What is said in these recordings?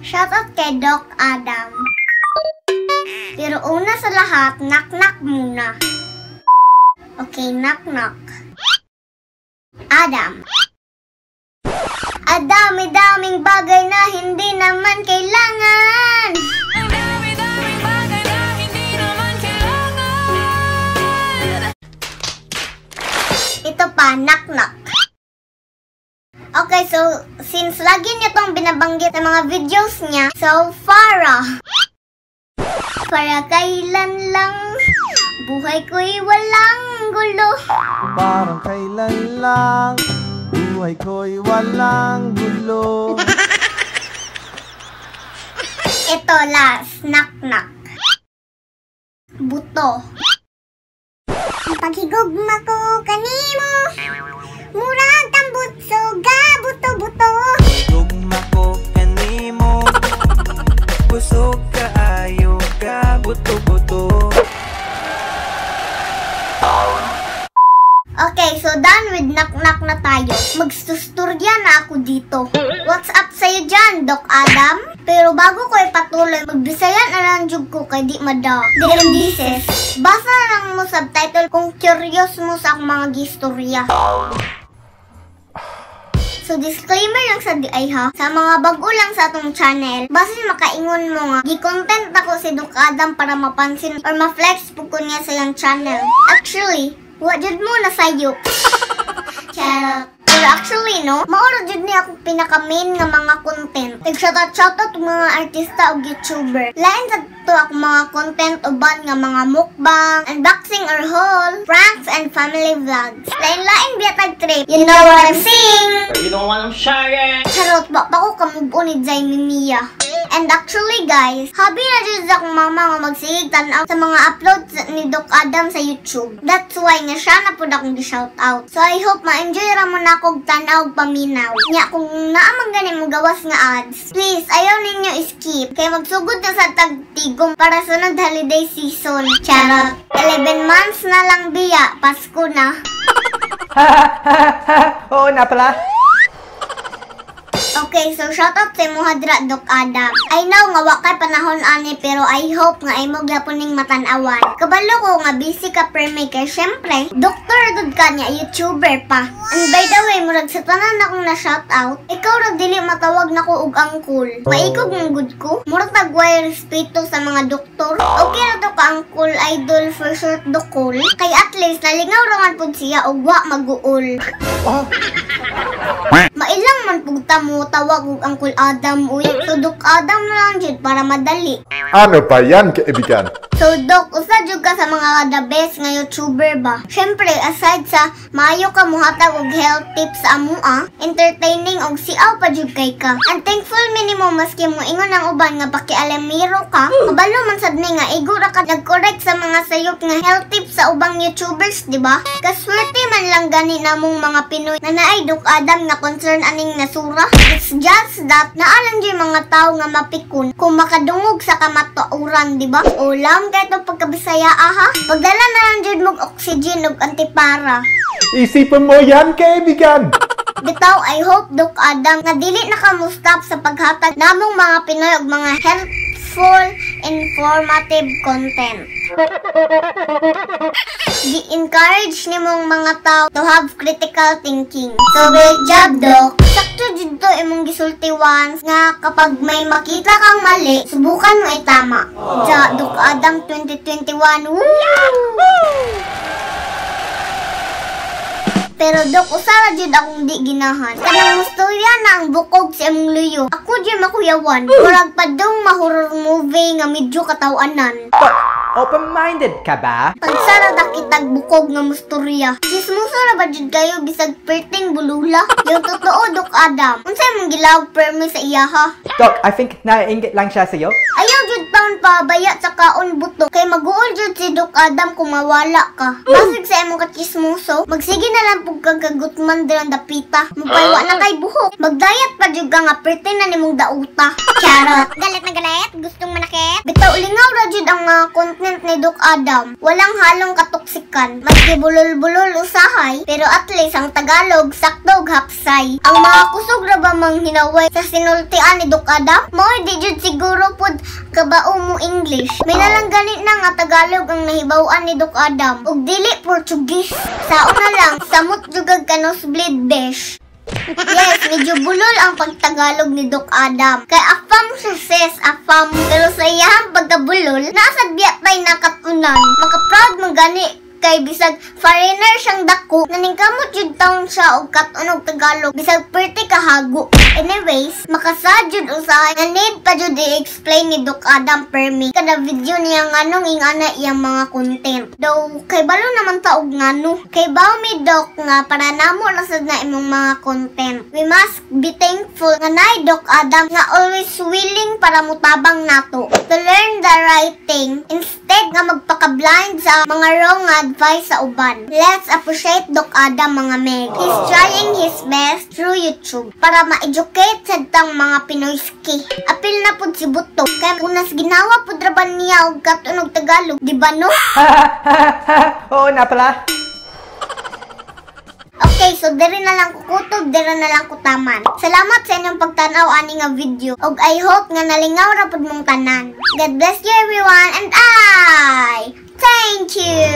Shoutout kay Doc Adam. Pero una sa lahat, knock-knock muna. Okay, knock-knock. Adam. Ang dami-daming bagay na hindi naman kailangan. Ang dami-daming bagay na hindi naman kailangan. Ito pa, knock-knock. Okay, so, since lagi niya itong binabanggit sa mga videos niya, so, para kailan lang, buhay ko'y walang gulo. Parang kailan lang, buhay ko'y walang gulo. Ito, last, knock-knock. Buto. Paghigugma ko kanimo, murag tambutso ga buto-buto. Gugma ko kanimo, busog ka ayo ka buto-buto. Okay, so done with knock-knock na tayo. Magstusturya na ako dito. What's up sa'yo dyan, Doc Adam? Pero bago ko ipatuloy, magbisayan na lang jug ko kay di mada. Di ka lang dises. Basa na lang mo subtitle kung curious mo sa akong mga gistorya. So disclaimer lang sa di ay ha, sa mga bago lang sa atong channel, basin makaingon mo nga, gi-content ako si Doc Adam para mapansin or ma-flex po ko niya sa yung channel. Actually, wajud mo na sayop. Charot. Pero actually, no, mauro jud ni ako pinaka-main nga mga content. Nag-shoutout mga artista o YouTuber. Lain sa to ako mga content uban nga mga mukbang, unboxing or haul, pranks, and family vlogs. Lain-lain biatag trip. You know what I'm saying? You know what I'm sharing? Charot, ba ko kamubo ni Jai Mimiya. And actually guys, habi na dyan sa akong mama nga magsigig tanaw sa mga uploads ni Doc Adam sa YouTube. That's why nga siya na po akong gi-shoutout. So I hope ma-enjoy ra mo na akong tanaw paminaw. Nya kung naamang ganin mo gawas nga ads, please ayaw ninyo skip. Kaya magsugod na sa tagtigom para sunod holiday season. Charot. 11 months na lang biya, Pasko na. Oo na pala. Okay, so shoutout sa mo hadra, Doc Adam. I know nga wakay panahon ani pero I hope nga imo gyapon ning matan-awan. Kabalo ko nga busy ka permi kay syempre, doktor gud ka nya, YouTuber pa. And by the way, murag sa tanan akong na shoutout, ikaw ra dili matawag nako og angkol. Maikog ng good ko. Murag tagway respeto sa mga doktor. Okay ra to ka angkol, idol for short dokol. Kay at least nalingaw ra man pud siya og wa maguol. Mailang man pugta mo tawag og Uncle Adam uy. So Doc Adam na lang jud para madali. Ano pa yan, kaibigan? So Doc, usa jud ka sa mga the best nga YouTuber ba? Syempre, aside sa maayo ka muhatag og health tips sa amoa, entertaining og siaw pa jud kay ka. And thankful minimum maski mo ingon ang uban nga pakialamiro ka, kabalo man sad ni nga igo ra ka nag-correct sa mga sayop nga health tips sa ubang YouTubers, di ba? Kaswerte man lang gani namong mga Pinoy na naay Doc Adam nga concern aning nasura. It's just that naalang dyan mga tao nga mapikon kung makadungog sa kamatauran, di ba? Ulam kay ito pagkabisaya aha. Pagdala na lang dyan mong oxygen ug antipara. Isipan mo yan, kaibigan! Bitaw, I hope Doc Adam nga dili na ka mo stop sa paghatag namong mga Pinoy og mga helpful, informative content. Di-encourage nimong mga tao to have critical thinking. So, great job, Doc. Sakto dito imong gisulti once nga kapag may makita kang mali, subukan mo itama. Ja, Doc Adam 2021. Woo! Pero Doc, usara jud akong di ginahan. Kanang istorya na ang bukog sa imong luyo. Ako jud makuyawan. Murag padung ma-horror movie nga medyo katawanan. Open-minded ka ba? Pagsara dakitag bukog nga mustorya. Chismoso ra ba jud kayo bisag perting bulula? Yung totoo, Doc Adam. Unsay mong gilawag permi sa iya ha? Doc, I think naiinggit lang siya sa'yo. Ayaw jud jud taon pabaya sa kaon buto kay mag-uol jud si Doc Adam kung mawala ka. Basig sa imong kachismoso, magsige na lang pug kag kagutman diran dapita. Mupaywa na kay buhok. Magdayat pa jud ka nga perti na nimong dauta. Charot. Galit na galit? Gustong manakit? Bitaw lingaw ra jud ang mga content ni Doc Adam. Walang halong katoksikan. Maski bulol-bulol usahay, pero at least ang Tagalog sakto ug hapsay. Ang mga kusog ra ba mang hinaway sa sinultian ni Doc Adam? Mo di jud siguro pud kabao mo English. May nalang ganit na nga Tagalog ang nahibaw-an ni Doc Adam ug dili Portuguese. Sauna lang samot jugag kanosblade besh. Yes, medyo bulol ang pagtagalog ni Doc Adam. Kay afam siya sis, afam. Pero sa iyang pagkabulol, nasa biyatay nakatunan. Makaproud man gani kay bisag foreigner siyang dako, naningkamot jud taon siya og katunog Tagalog bisag perti kahago. Anyways, makasajud usahay na need pa jud i-explain ni Doc Adam permi kada video niya nganong ingana iyang mga content. Though kay balo naman ta og ngano. Kay baw mi Doc nga para namo lasad na imong mga content. We must be thankful nga nay Doc Adam nga always willing para mutabang nato to learn the right thing instead nga magpaka-blind sa mga wrong advice sa uban. Let's appreciate Doc Adam mga meg. He's trying his best through YouTube para ma-educate sa tang mga Pinoyski. Apil na pud si Buto kay kunas ginawa pud ra ba niya og katunog Tagalog, di ba no? Oo na pala. Okay, so diri na lang kukutob, diri na lang kutaman. Salamat sa inyong pagtanaw ani nga video. Og I hope nga nalingaw ra pud mong tanan. God bless you everyone and I thank you.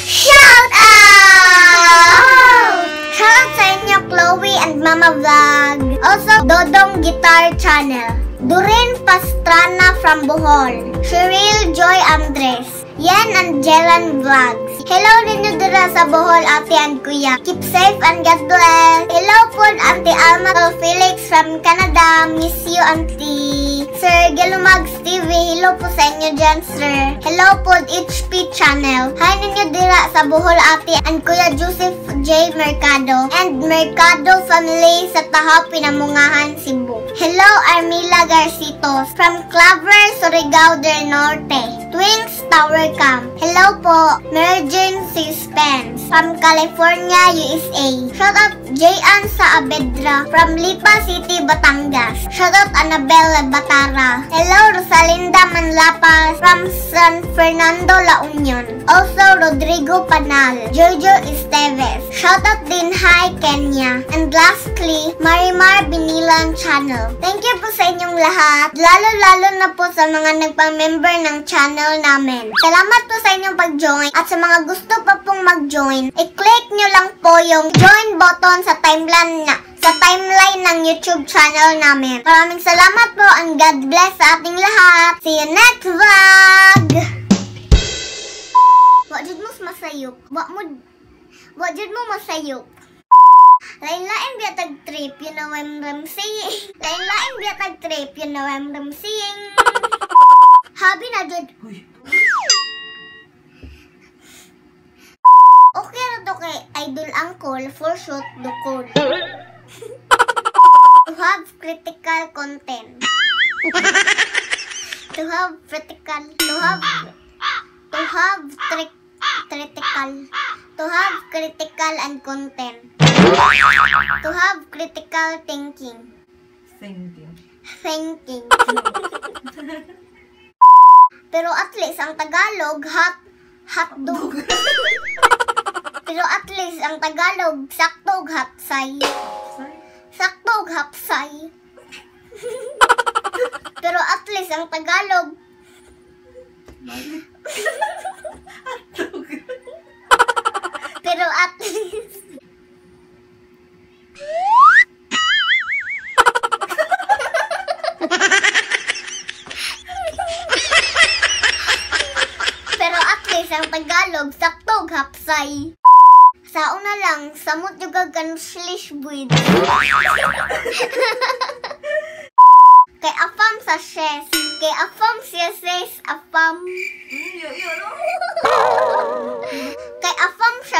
Shout out! Shout out sa inyo Chloe and Mama Vlog. Also, Dodong Guitar Channel. Durin Pastrana from Bohol. Cheryl Joy Andres. Yan and Jelan Vlogs. Hello ninyo dira sa Bohol, ate and kuya. Keep safe and God bless. Hello po, Auntie Alma Felix from Canada. Miss you, Auntie. Sir Gelumags TV. Hello po sa inyo dyan, sir. Hello po, HP Channel. Hi ninyo dira sa Bohol, ate and kuya Joseph J. Mercado. And Mercado family sa Tahaw, Pinamungahan, Cebu. Hello, Armila Garcitos from Claver, Surigao del Norte. Twins Tower Camp. Hello po, Emergency Spence from California, USA. Shoutout Jayan sa Abedra from Lipa City, Batangas. Shoutout Annabelle Batara. Hello, Rosalinda Manlapas from San Fernando, La Union. Also, Rodrigo Panal. Jojo Esteves. Shoutout din hi, Kenya. And lastly, Marimar Binilan Channel. Thank you po sa inyong lahat. Lalo-lalo na po sa mga nagpang-member ng channel namin. Salamat po sa inyong pag-join at sa mga gusto pa pong mag-join, i-click nyo lang po yung join button sa timeline ng YouTube channel namin. Maraming salamat po and God bless sa ating lahat. See you next vlog! Wajud mo masayop. Wajud mo masayop. Lain-lain biya tag-trip, you know I'm saying. Lain-lain biya tag-trip, you know I'm saying. Habi na jud. Okay na to kay Idol Uncle for shoot the code. To have critical content. To have critical and content. To have critical thinking. Thinking. Pero at least ang Tagalog hotdog. Pero at least ang Tagalog saktog hapsay. Saktog hapsay. Pero at least ang Tagalog pero at least ang Tagalog saktog hapsay. Sauna lang, samot yung gaganuslish buid. Kay afam sa shes. Kay afam siya says afam. Kay afam siya